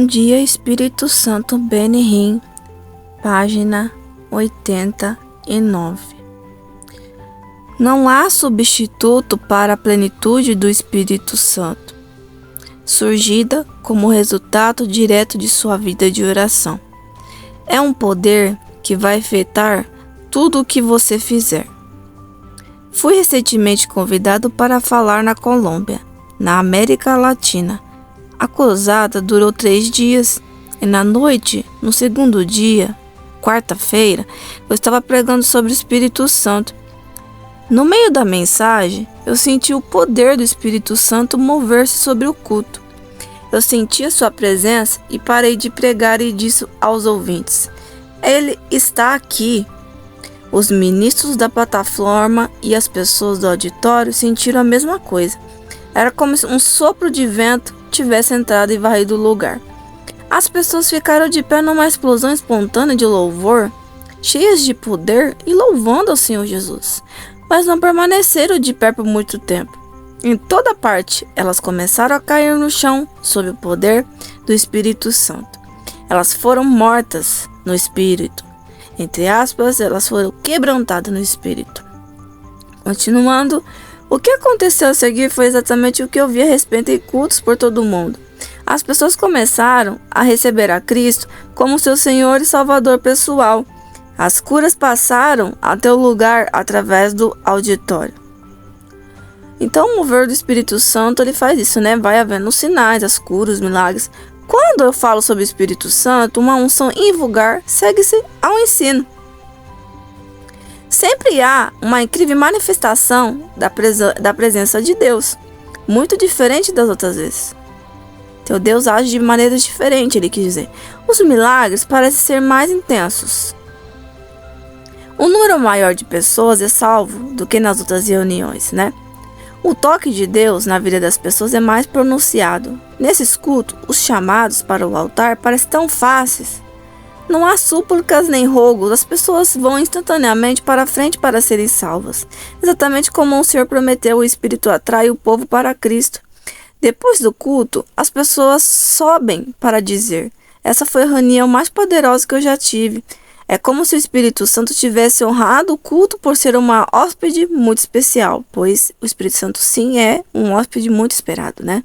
dia, Espírito Santo, Benihim, página 89. Não há substituto para a plenitude do Espírito Santo, surgida como resultado direto de sua vida de oração. É um poder que vai afetar tudo o que você fizer. Fui recentemente convidado para falar na Colômbia, na América Latina. A cruzada durou 3 dias e na noite, no segundo dia, quarta-feira, eu estava pregando sobre o Espírito Santo. No meio da mensagem, eu senti o poder do Espírito Santo mover-se sobre o culto. Eu senti a sua presença e parei de pregar e disse aos ouvintes: Ele está aqui. Os ministros da plataforma e as pessoas do auditório sentiram a mesma coisa. Era como se um sopro de vento tivesse entrado e varrido o lugar. As pessoas ficaram de pé numa explosão espontânea de louvor, cheias de poder e louvando ao Senhor Jesus. Mas não permaneceram de pé por muito tempo. Em toda parte, elas começaram a cair no chão sob o poder do Espírito Santo. Elas foram mortas no Espírito. Entre aspas, elas foram quebrantadas no Espírito. Continuando, o que aconteceu a seguir foi exatamente o que eu vi a respeito em cultos por todo o mundo. As pessoas começaram a receber a Cristo como seu Senhor e Salvador pessoal. As curas passaram até o lugar através do auditório. Então o mover do Espírito Santo ele faz isso, né? Vai havendo os sinais, as curas, os milagres. Quando eu falo sobre o Espírito Santo, uma unção invulgar segue-se ao ensino. Sempre há uma incrível manifestação da presença de Deus, muito diferente das outras vezes. Então Deus age de maneiras diferentes, ele quis dizer. Os milagres parecem ser mais intensos. Um número maior de pessoas é salvo do que nas outras reuniões, né? O toque de Deus na vida das pessoas é mais pronunciado. Nesses cultos, os chamados para o altar parecem tão fáceis. Não há súplicas nem rogos, as pessoas vão instantaneamente para a frente para serem salvas. Exatamente como o Senhor prometeu, o Espírito atrai o povo para Cristo. Depois do culto, as pessoas sobem para dizer: essa foi a reunião mais poderosa que eu já tive. É como se o Espírito Santo tivesse honrado o culto por ser uma hóspede muito especial, pois o Espírito Santo sim é um hóspede muito esperado, né?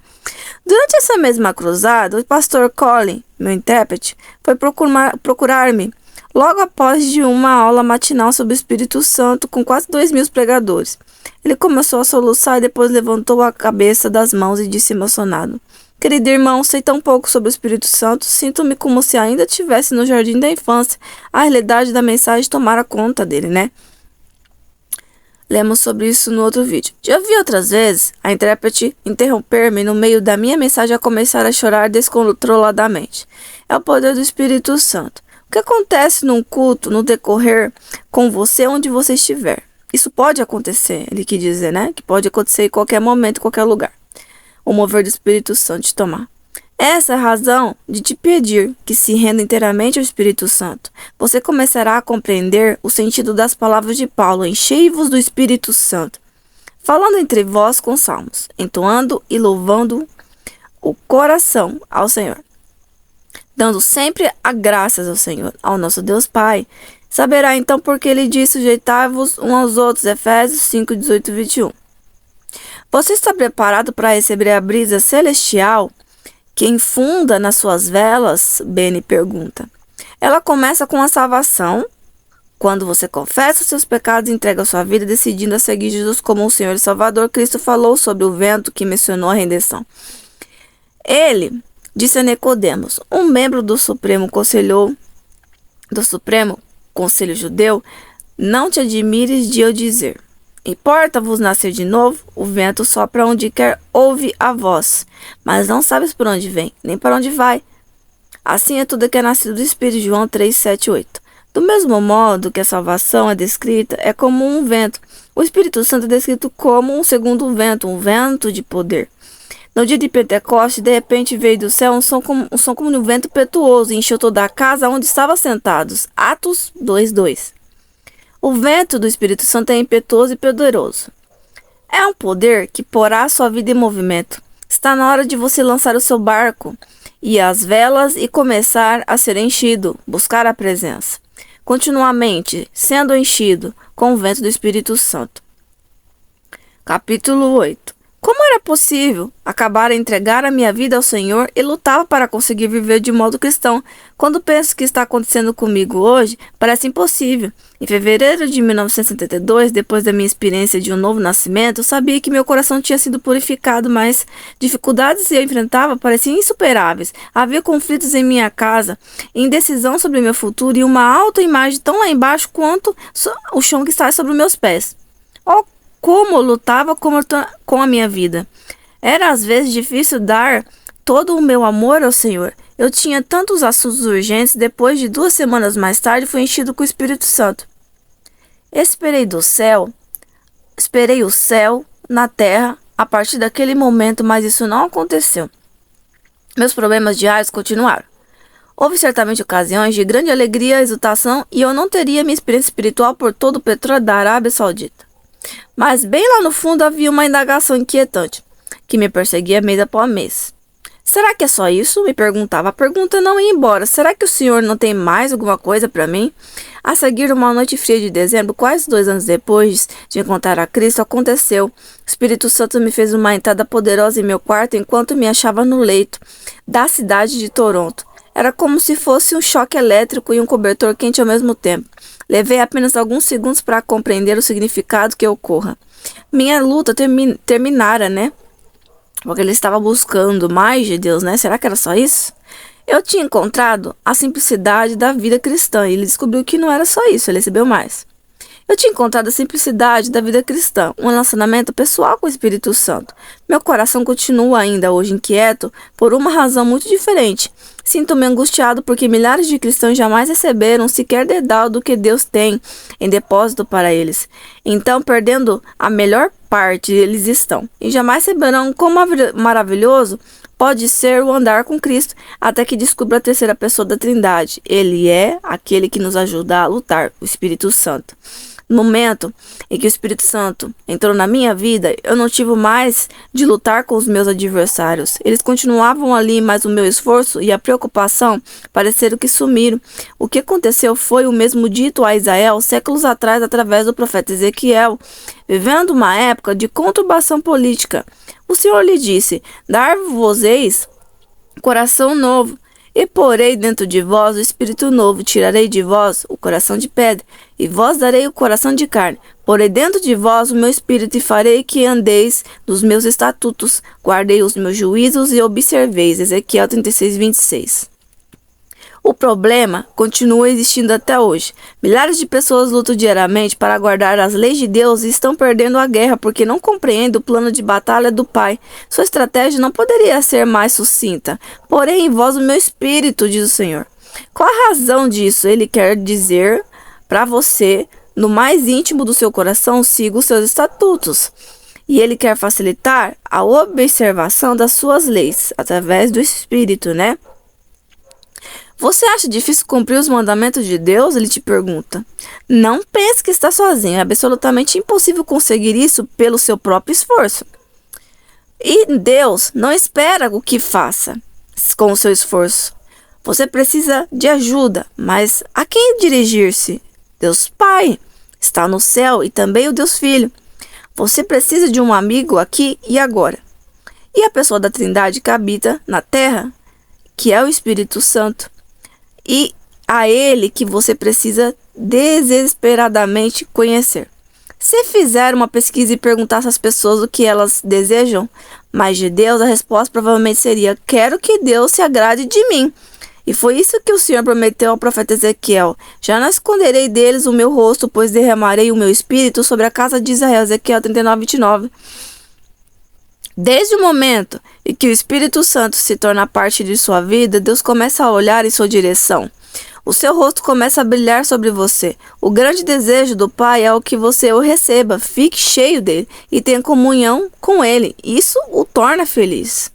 Durante essa mesma cruzada, o pastor Colin, meu intérprete, foi procurar-me logo após de uma aula matinal sobre o Espírito Santo com quase 2.000 pregadores. Ele começou a soluçar e depois levantou a cabeça das mãos e disse emocionado: Querido irmão, sei tão pouco sobre o Espírito Santo, sinto-me como se ainda estivesse no jardim da infância. A realidade da mensagem tomara conta dele, né? Lemos sobre isso no outro vídeo. Já vi outras vezes a intérprete interromper-me no meio da minha mensagem a começar a chorar descontroladamente. É o poder do Espírito Santo. O que acontece num culto, no decorrer com você onde você estiver? Isso pode acontecer, ele quis dizer, né? Que pode acontecer em qualquer momento, em qualquer lugar. O mover do Espírito Santo te tomar. Essa é a razão de te pedir que se renda inteiramente ao Espírito Santo. Você começará a compreender o sentido das palavras de Paulo: enchei-vos do Espírito Santo, falando entre vós com salmos, entoando e louvando o coração ao Senhor, dando sempre a graças ao Senhor, ao nosso Deus Pai. Saberá então porque ele diz: sujeitai-vos uns aos outros. Efésios 5, 18 e 21. Você está preparado para receber a brisa celestial que infunda nas suas velas? Benny pergunta. Ela começa com a salvação, quando você confessa os seus pecados e entrega a sua vida, decidindo a seguir Jesus como o Senhor e Salvador. Cristo falou sobre o vento que mencionou a redenção. Ele disse a Nicodemos, um membro do Supremo Conselho Judeu: não te admires de eu dizer: importa-vos nascer de novo? O vento sopra onde quer, ouve a voz, mas não sabes por onde vem, nem para onde vai. Assim é tudo que é nascido do Espírito. João 3, 7, 8. Do mesmo modo que a salvação é descrita, é como um vento. O Espírito Santo é descrito como um segundo vento, um vento de poder. No dia de Pentecostes, de repente veio do céu um som como um vento impetuoso e encheu toda a casa onde estavam sentados. Atos 2, 2. O vento do Espírito Santo é impetuoso e poderoso. É um poder que porá sua vida em movimento. Está na hora de você lançar o seu barco e as velas e começar a ser enchido, buscar a presença, continuamente sendo enchido com o vento do Espírito Santo. Capítulo 8. Como era possível acabar a entregar a minha vida ao Senhor e lutava para conseguir viver de modo cristão? Quando penso que está acontecendo comigo hoje, parece impossível. Em fevereiro de 1972, depois da minha experiência de um novo nascimento, eu sabia que meu coração tinha sido purificado, mas dificuldades que eu enfrentava pareciam insuperáveis. Havia conflitos em minha casa, indecisão sobre meu futuro e uma autoimagem tão lá embaixo quanto o chão que está sobre os meus pés. Oh, como eu lutava com a minha vida. Era às vezes difícil dar todo o meu amor ao Senhor. Eu tinha tantos assuntos urgentes. Depois de 2 semanas mais tarde, fui enchido com o Espírito Santo. Esperei o céu na terra a partir daquele momento, mas isso não aconteceu. Meus problemas diários continuaram. Houve certamente ocasiões de grande alegria e exultação, e eu não teria minha experiência espiritual por todo o petróleo da Arábia Saudita. Mas bem lá no fundo havia uma indagação inquietante, que me perseguia mês após mês. Será que é só isso? Me perguntava. A pergunta não ia embora. Será que o Senhor não tem mais alguma coisa para mim? A seguir, uma noite fria de dezembro, quase 2 anos depois de encontrar a Cristo, aconteceu. O Espírito Santo me fez uma entrada poderosa em meu quarto enquanto me achava no leito da cidade de Toronto. Era como se fosse um choque elétrico e um cobertor quente ao mesmo tempo. Levei apenas alguns segundos para compreender o significado que ocorra. Minha luta terminara, né? Porque ele estava buscando mais de Deus, né? Será que era só isso? Eu tinha encontrado a simplicidade da vida cristã e ele descobriu que não era só isso, ele recebeu mais. Eu tinha encontrado a simplicidade da vida cristã, um relacionamento pessoal com o Espírito Santo. Meu coração continua ainda hoje inquieto por uma razão muito diferente. Sinto-me angustiado porque milhares de cristãos jamais receberam sequer dedal do que Deus tem em depósito para eles. Então, perdendo a melhor parte, eles estão. E jamais saberão quão maravilhoso pode ser o andar com Cristo, até que descubra a terceira pessoa da Trindade. Ele é aquele que nos ajuda a lutar, o Espírito Santo. No momento em que o Espírito Santo entrou na minha vida, eu não tive mais de lutar com os meus adversários. Eles continuavam ali, mas o meu esforço e a preocupação pareceram que sumiram. O que aconteceu foi o mesmo dito a Israel séculos atrás através do profeta Ezequiel. Vivendo uma época de conturbação política, o Senhor lhe disse: dar-vos-eis coração novo, e porei dentro de vós o espírito novo, tirarei de vós o coração de pedra, e vós darei o coração de carne. Porei dentro de vós o meu espírito, e farei que andeis nos meus estatutos, guardei os meus juízos e observeis. Ezequiel 36, 26. O problema continua existindo até hoje. Milhares de pessoas lutam diariamente para guardar as leis de Deus e estão perdendo a guerra porque não compreendem o plano de batalha do Pai. Sua estratégia não poderia ser mais sucinta. Porém, em vós o meu espírito, diz o Senhor. Qual a razão disso? Ele quer dizer para você, no mais íntimo do seu coração, siga os seus estatutos. E ele quer facilitar a observação das suas leis através do Espírito, né? Você acha difícil cumprir os mandamentos de Deus? Ele te pergunta. Não pense que está sozinho. É absolutamente impossível conseguir isso pelo seu próprio esforço. E Deus não espera o que faça com o seu esforço. Você precisa de ajuda, mas a quem dirigir-se? Deus Pai está no céu e também o Deus Filho. Você precisa de um amigo aqui e agora. E a pessoa da Trindade que habita na terra, que é o Espírito Santo. E a ele que você precisa desesperadamente conhecer. Se fizer uma pesquisa e perguntar às pessoas o que elas desejam mais de Deus, a resposta provavelmente seria: quero que Deus se agrade de mim. E foi isso que o Senhor prometeu ao profeta Ezequiel: já não esconderei deles o meu rosto, pois derramarei o meu espírito sobre a casa de Israel. Ezequiel 39, 29. Desde o momento em que o Espírito Santo se torna parte de sua vida, Deus começa a olhar em sua direção. O seu rosto começa a brilhar sobre você. O grande desejo do Pai é o que você o receba, fique cheio dele e tenha comunhão com ele. Isso o torna feliz.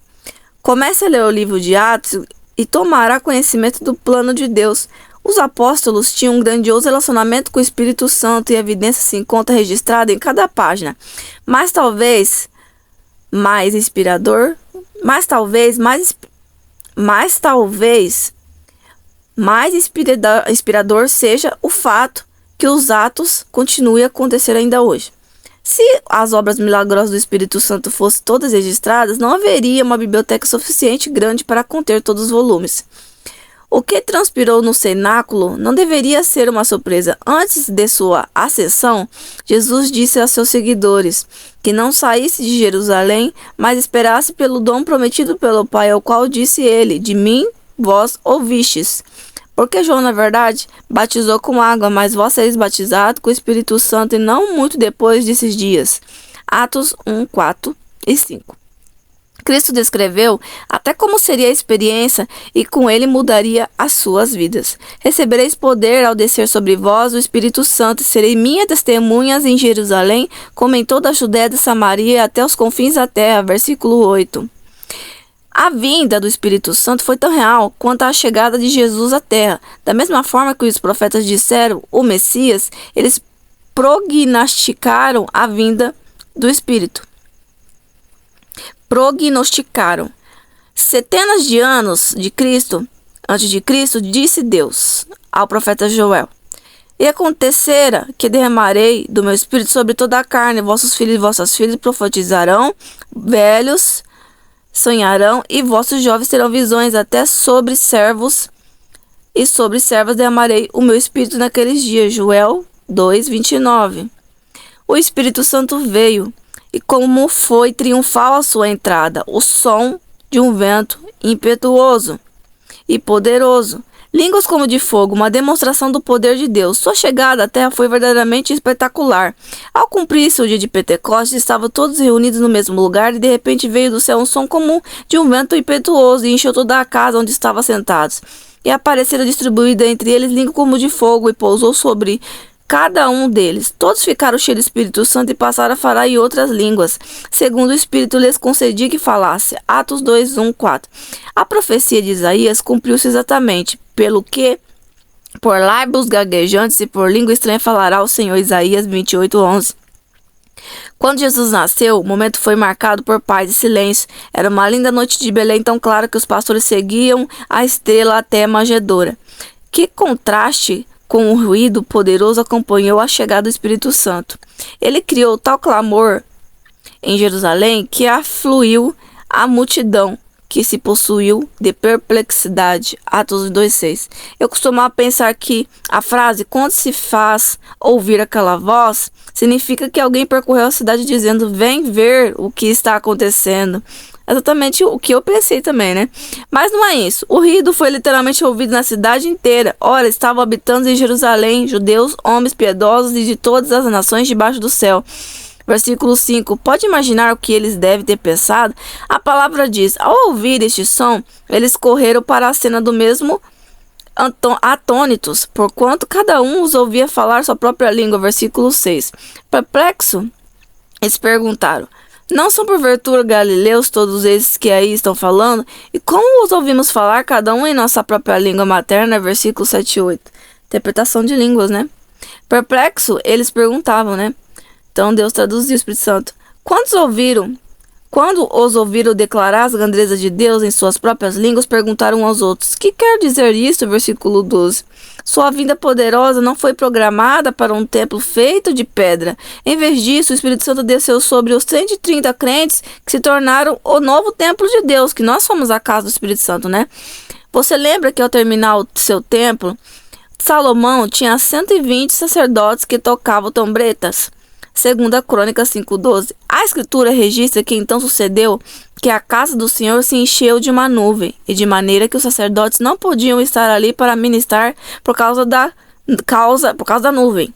Comece a ler o livro de Atos e tomará conhecimento do plano de Deus. Os apóstolos tinham um grandioso relacionamento com o Espírito Santo e a evidência se encontra registrada em cada página. Mas talvez mais Mas talvez mais inspirador seja o fato que os atos continuem a acontecer ainda hoje. Se as obras milagrosas do Espírito Santo fossem todas registradas, não haveria uma biblioteca suficiente grande para conter todos os volumes. O que transpirou no cenáculo não deveria ser uma surpresa. Antes de sua ascensão, Jesus disse a seus seguidores que não saísse de Jerusalém, mas esperasse pelo dom prometido pelo Pai, ao qual disse ele: de mim vós ouvistes. Porque João, na verdade, batizou com água, mas vós sereis batizados com o Espírito Santo e não muito depois desses dias. Atos 1, 4 e 5. Cristo descreveu até como seria a experiência e com ele mudaria as suas vidas. Recebereis poder ao descer sobre vós o Espírito Santo e sereis minhas testemunhas em Jerusalém, como em toda a Judéia e Samaria até os confins da terra. Versículo 8. A vinda do Espírito Santo foi tão real quanto a chegada de Jesus à terra. Da mesma forma que os profetas disseram o Messias, eles prognosticaram a vinda do Espírito. Prognosticaram. Centenas de anos antes de Cristo, disse Deus ao profeta Joel: e acontecera que derramarei do meu Espírito sobre toda a carne, vossos filhos e vossas filhas profetizarão, velhos sonharão e vossos jovens terão visões, até sobre servos e sobre servas derramarei o meu Espírito naqueles dias. Joel 2:29. O Espírito Santo veio, e como foi triunfal a sua entrada, o som de um vento impetuoso e poderoso, línguas como de fogo, uma demonstração do poder de Deus. Sua chegada à terra foi verdadeiramente espetacular. Ao cumprir-se o dia de Pentecostes, estavam todos reunidos no mesmo lugar e de repente veio do céu um som comum de um vento impetuoso e encheu toda a casa onde estavam sentados. E apareceram distribuídas entre eles línguas como de fogo e pousou sobre cada um deles. Todos ficaram cheios do Espírito Santo e passaram a falar em outras línguas, segundo o Espírito lhes concedia que falasse. Atos 2, 1, 4. A profecia de Isaías cumpriu-se exatamente, pelo que por lábios gaguejantes e por língua estranha falará o Senhor. Isaías 28, 11. Quando Jesus nasceu, o momento foi marcado por paz e silêncio. Era uma linda noite de Belém, tão clara que os pastores seguiam a estrela até a manjedoura. Que contraste com um ruído poderoso acompanhou a chegada do Espírito Santo. Ele criou tal clamor em Jerusalém que afluiu a multidão, que se possuiu de perplexidade. Atos 2:6. Eu costumava pensar que a frase "quando se faz ouvir aquela voz" significa que alguém percorreu a cidade dizendo "vem ver o que está acontecendo". Exatamente o que eu pensei também, né? Mas não é isso. O ruído foi literalmente ouvido na cidade inteira. Ora, estavam habitantes em Jerusalém, judeus, homens piedosos e de todas as nações debaixo do céu. Versículo 5. Pode imaginar o que eles devem ter pensado? A palavra diz: ao ouvir este som, eles correram para a cena do mesmo atônitos, porquanto cada um os ouvia falar sua própria língua. Versículo 6. Perplexo, eles perguntaram: não são porventura galileus todos esses que aí estão falando? E como os ouvimos falar, cada um em nossa própria língua materna? Versículo 7 e 8. Interpretação de línguas, né? Perplexo, eles perguntavam, né? Então Deus traduziu o Espírito Santo. Quando os ouviram declarar as grandezas de Deus em suas próprias línguas, perguntaram aos outros: que quer dizer isso? Versículo 12. Sua vinda poderosa não foi programada para um templo feito de pedra. Em vez disso, o Espírito Santo desceu sobre os 130 crentes que se tornaram o novo templo de Deus, que nós somos a casa do Espírito Santo, né? Você lembra que ao terminar o seu templo, Salomão tinha 120 sacerdotes que tocavam trombetas? Segunda Crônicas 5:12. A escritura registra que então sucedeu que a casa do Senhor se encheu de uma nuvem, e de maneira que os sacerdotes não podiam estar ali para ministrar por causa da nuvem.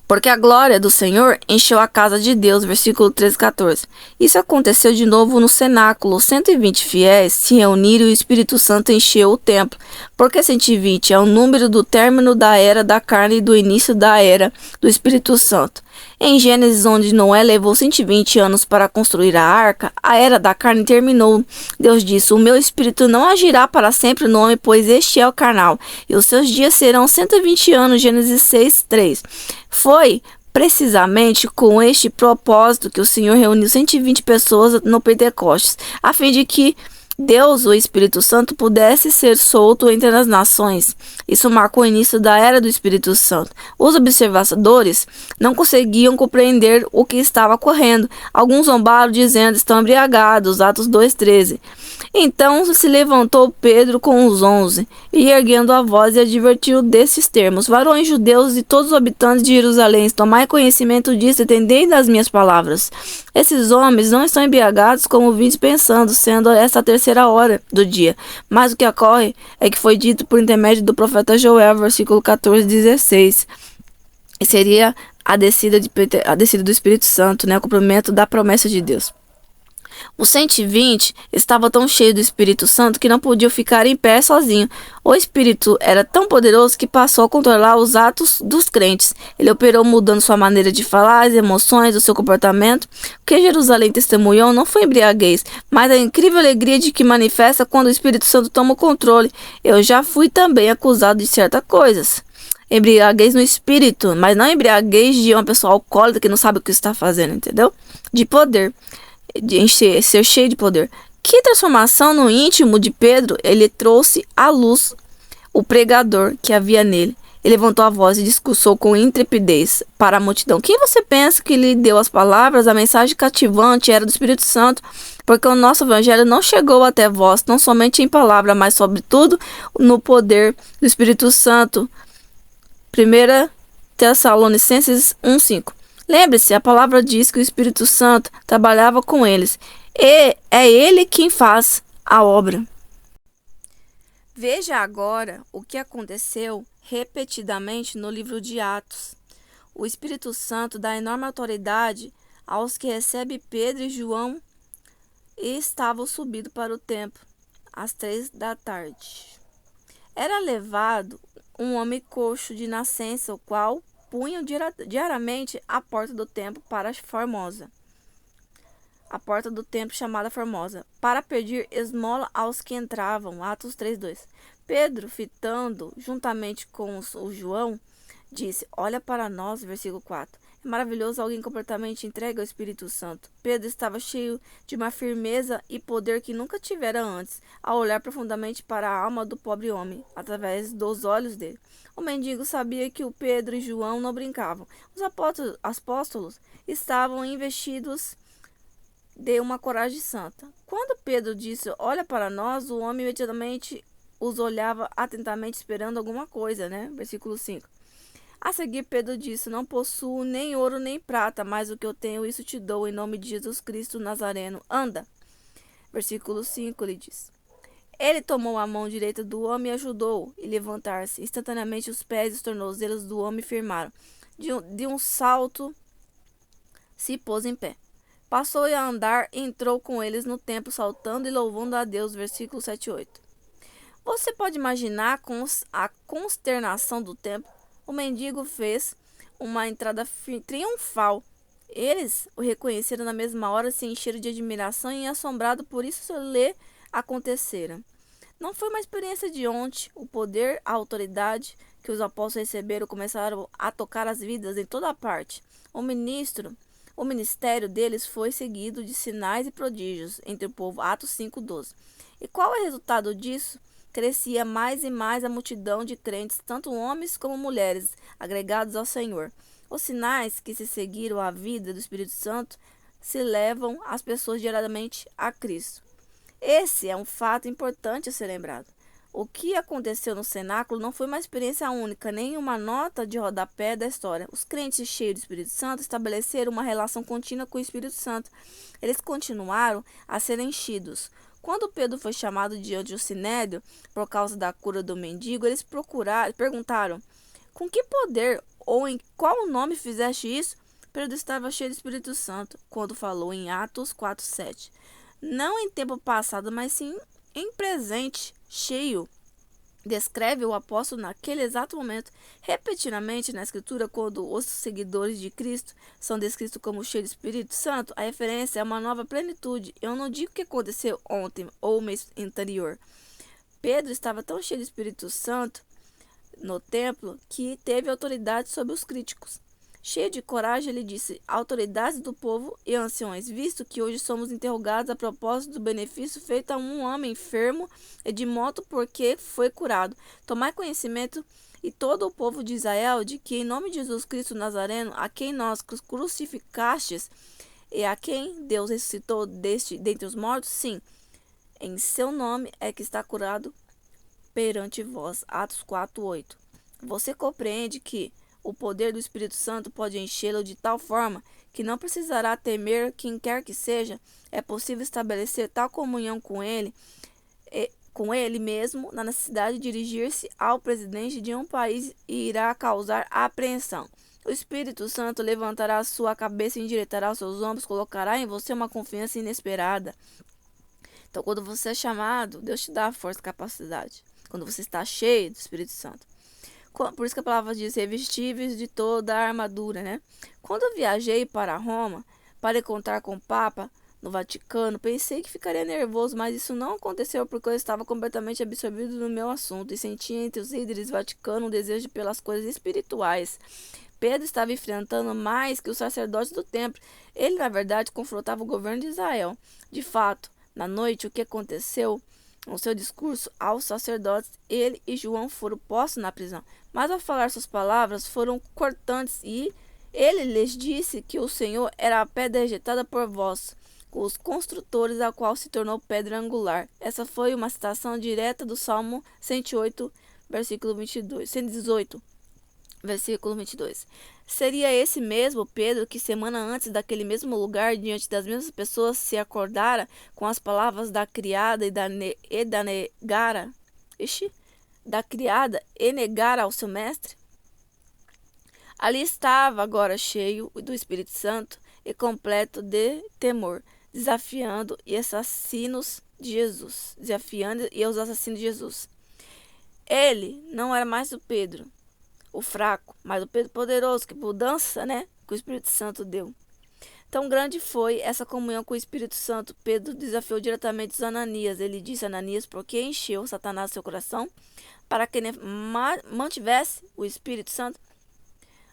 Porque a glória do Senhor encheu a casa de Deus. Versículo 13 e 14. Isso aconteceu de novo no cenáculo. 120 fiéis se reuniram e o Espírito Santo encheu o templo. Porque 120 é o número do término da era da carne e do início da era do Espírito Santo. Em Gênesis, onde Noé levou 120 anos para construir a arca, a era da carne terminou. Deus disse: o meu espírito não agirá para sempre no homem, pois este é o carnal, e os seus dias serão 120 anos. Gênesis 6:3. Foi precisamente com este propósito que o Senhor reuniu 120 pessoas no Pentecostes, a fim de que Deus, o Espírito Santo, pudesse ser solto entre as nações. Isso marcou o início da era do Espírito Santo. Os observadores não conseguiam compreender o que estava ocorrendo. Alguns zombaram dizendo: estão embriagados, Atos 2:13. Então se levantou Pedro com os 11 e, erguendo a voz, advertiu destes termos: varões judeus e todos os habitantes de Jerusalém, tomai conhecimento disso e entendei das minhas palavras. Esses homens não estão embriagados como vindes pensando, sendo esta a terceira hora do dia. Mas o que ocorre é que foi dito por intermédio do profeta Joel, versículo 14:16. E seria a descida do Espírito Santo, né? O cumprimento da promessa de Deus. Os 120 estavam tão cheios do Espírito Santo que não podiam ficar em pé sozinho. O Espírito era tão poderoso que passou a controlar os atos dos crentes. Ele operou mudando sua maneira de falar, as emoções, o seu comportamento. O que Jerusalém testemunhou não foi embriaguez, mas a incrível alegria de que manifesta quando o Espírito Santo toma o controle. Eu já fui também acusado de certas coisas. Embriaguez no espírito, mas não embriaguez de uma pessoa alcoólatra que não sabe o que está fazendo, entendeu? De poder. De ser cheio de poder. Que transformação no íntimo de Pedro ele trouxe à luz o pregador que havia nele. Ele levantou a voz e discursou com intrepidez para a multidão. Quem você pensa que lhe deu as palavras? A mensagem cativante era do Espírito Santo, porque o nosso evangelho não chegou até vós, não somente em palavra, mas sobretudo no poder do Espírito Santo. 1 Tessalonicenses 1:5. Lembre-se, a palavra diz que o Espírito Santo trabalhava com eles. E é ele quem faz a obra. Veja agora o que aconteceu repetidamente no livro de Atos. O Espírito Santo dá enorme autoridade aos que recebe Pedro e João e estavam subindo para o templo às 3 da tarde. Era levado um homem coxo de nascença, o qual punham diariamente a porta do templo para Formosa, a porta do templo chamada Formosa, para pedir esmola aos que entravam. Atos 3:2. Pedro, fitando juntamente com o João, disse: olha para nós, versículo 4. É maravilhoso alguém completamente entregue ao Espírito Santo. Pedro estava cheio de uma firmeza e poder que nunca tivera antes, ao olhar profundamente para a alma do pobre homem, através dos olhos dele. O mendigo sabia que o Pedro e João não brincavam. Os apóstolos estavam investidos de uma coragem santa. Quando Pedro disse: olha para nós, o homem imediatamente os olhava atentamente, esperando alguma coisa, né? Versículo 5. A seguir, Pedro disse: não possuo nem ouro nem prata, mas o que eu tenho, isso te dou, em nome de Jesus Cristo Nazareno. Anda. Versículo 5, ele diz. Ele tomou a mão direita do homem e ajudou-o a levantar-se. Instantaneamente os pés e os tornozelos do homem firmaram. De um salto, se pôs em pé. Passou a andar e entrou com eles no templo, saltando e louvando a Deus. Versículo 7 e 8. Você pode imaginar a consternação do templo? O mendigo fez uma entrada triunfal. Eles o reconheceram na mesma hora, se encheram de admiração e assombrado por isso lhe acontecera. Não foi uma experiência de ontem. O poder, a autoridade que os apóstolos receberam começaram a tocar as vidas em toda parte. O ministério deles foi seguido de sinais e prodígios entre o povo. Atos 5:12. E qual é o resultado disso? Crescia mais e mais a multidão de crentes, tanto homens como mulheres, agregados ao Senhor. Os sinais que se seguiram à vida do Espírito Santo se levam as pessoas diariamente a Cristo. Esse é um fato importante a ser lembrado. O que aconteceu no cenáculo não foi uma experiência única, nem uma nota de rodapé da história. Os crentes cheios do Espírito Santo estabeleceram uma relação contínua com o Espírito Santo. Eles continuaram a ser enchidos. Quando Pedro foi chamado diante do sinédrio por causa da cura do mendigo, eles perguntaram: com que poder ou em qual nome fizeste isso? Pedro estava cheio do Espírito Santo quando falou em Atos 4:7. Não em tempo passado, mas sim em presente, cheio. Descreve o apóstolo naquele exato momento. Repetidamente na Escritura, quando os seguidores de Cristo são descritos como cheios do Espírito Santo, a referência é uma nova plenitude. Eu não digo o que aconteceu ontem ou o mês anterior. Pedro estava tão cheio do Espírito Santo no templo que teve autoridade sobre os críticos. Cheio de coragem, ele disse: autoridades do povo e anciões, visto que hoje somos interrogados a propósito do benefício feito a um homem enfermo e de modo porque foi curado, tomai conhecimento e todo o povo de Israel de que em nome de Jesus Cristo Nazareno, a quem nós crucificastes e a quem Deus ressuscitou dentre os mortos, sim, em seu nome é que está curado perante vós. Atos 4:8. Você compreende que o poder do Espírito Santo pode enchê-lo de tal forma que não precisará temer quem quer que seja. É possível estabelecer tal comunhão com ele mesmo na necessidade de dirigir-se ao presidente de um país e irá causar apreensão. O Espírito Santo levantará a sua cabeça, endireitará os seus ombros, colocará em você uma confiança inesperada. Então, quando você é chamado, Deus te dá a força e capacidade. Quando você está cheio do Espírito Santo. Por isso que a palavra diz, revestíveis de toda a armadura, né? Quando eu viajei para Roma, para encontrar com o Papa no Vaticano, pensei que ficaria nervoso, mas isso não aconteceu porque eu estava completamente absorvido no meu assunto e sentia entre os líderes vaticanos um desejo pelas coisas espirituais. Pedro estava enfrentando mais que os sacerdotes do templo. Ele, na verdade, confrontava o governo de Israel. De fato, na noite, o que aconteceu? No seu discurso aos sacerdotes, ele e João foram postos na prisão. Mas ao falar suas palavras foram cortantes e ele lhes disse que o Senhor era a pedra rejeitada por vós, os construtores, a qual se tornou pedra angular. Essa foi uma citação direta do Salmo 108, versículo 22, 118. Versículo 22. Seria esse mesmo Pedro que semana antes daquele mesmo lugar, diante das mesmas pessoas, se acordara com as palavras da criada e negara ao seu mestre? Ali estava agora cheio do Espírito Santo e completo de temor, desafiando os assassinos de Jesus. Ele não era mais o Pedro, o fraco, mas o Pedro poderoso, que mudança, né, que o Espírito Santo deu. Tão grande foi essa comunhão com o Espírito Santo, Pedro desafiou diretamente os Ananias. Ele disse a Ananias, porque encheu Satanás seu coração, para que mantivesse o Espírito Santo.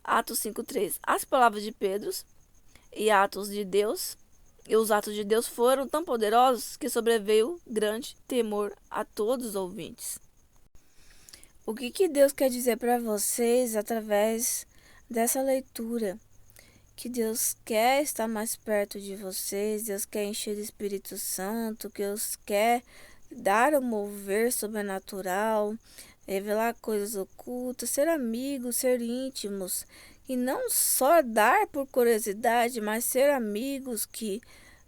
Atos 5:3. As palavras de Pedro e os atos de Deus foram tão poderosos que sobreveio grande temor a todos os ouvintes. O que Deus quer dizer para vocês através dessa leitura? Que Deus quer estar mais perto de vocês, Deus quer encher do Espírito Santo, que Deus quer dar um mover sobrenatural, revelar coisas ocultas, ser amigos, ser íntimos, e não só dar por curiosidade, mas ser amigos, que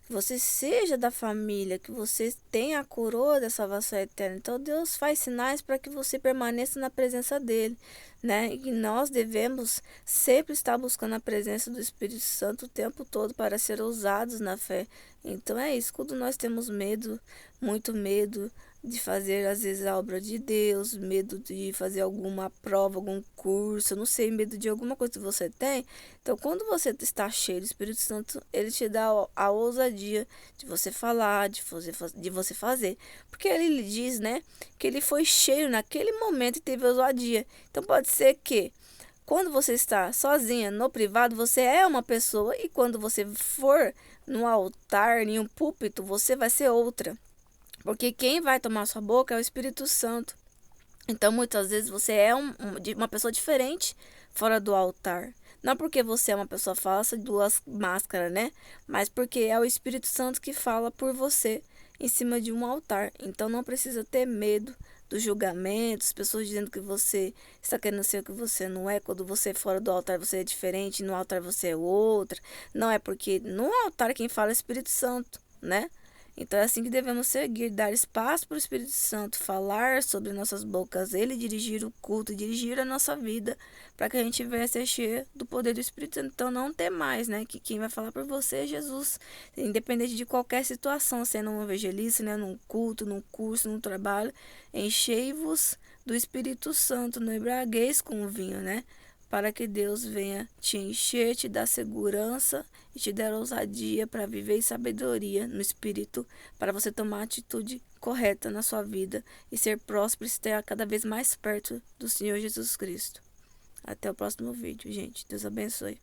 você seja da família, que você tenha a coroa da salvação eterna. Então Deus faz sinais para que você permaneça na presença dele, né? E nós devemos sempre estar buscando a presença do Espírito Santo o tempo todo para ser ousados na fé. Então é isso, quando nós temos medo, muito medo de fazer às vezes a obra de Deus, medo de fazer alguma prova, algum curso, não sei, medo de alguma coisa que você tem. Então quando você está cheio do Espírito Santo, ele te dá a ousadia de você falar, de você fazer. Porque ele lhe diz, né, que ele foi cheio naquele momento e teve ousadia. Então pode ser que quando você está sozinha no privado, você é uma pessoa, e quando você for no altar, em um púlpito, você vai ser outra. Porque quem vai tomar sua boca é o Espírito Santo. Então, muitas vezes você é uma pessoa diferente fora do altar. Não porque você é uma pessoa falsa, de duas máscaras, né? Mas porque é o Espírito Santo que fala por você em cima de um altar. Então, não precisa ter medo dos julgamentos, pessoas dizendo que você está querendo ser o que você não é. Quando você é fora do altar, você é diferente, no altar você é outra. Não é porque no altar quem fala é o Espírito Santo, né? Então é assim que devemos seguir, dar espaço para o Espírito Santo falar sobre nossas bocas, ele dirigir o culto, dirigir a nossa vida, para que a gente venha ser cheio do poder do Espírito Santo. Então não ter mais, né? Que quem vai falar por você é Jesus, independente de qualquer situação, sendo um evangelista, né? Num culto, num curso, num trabalho, enchei-vos do Espírito Santo, não embriagueis com o vinho, né? Para que Deus venha te encher, te dar segurança e te dar ousadia para viver em sabedoria no Espírito, para você tomar a atitude correta na sua vida e ser próspero e estar cada vez mais perto do Senhor Jesus Cristo. Até o próximo vídeo, gente. Deus abençoe.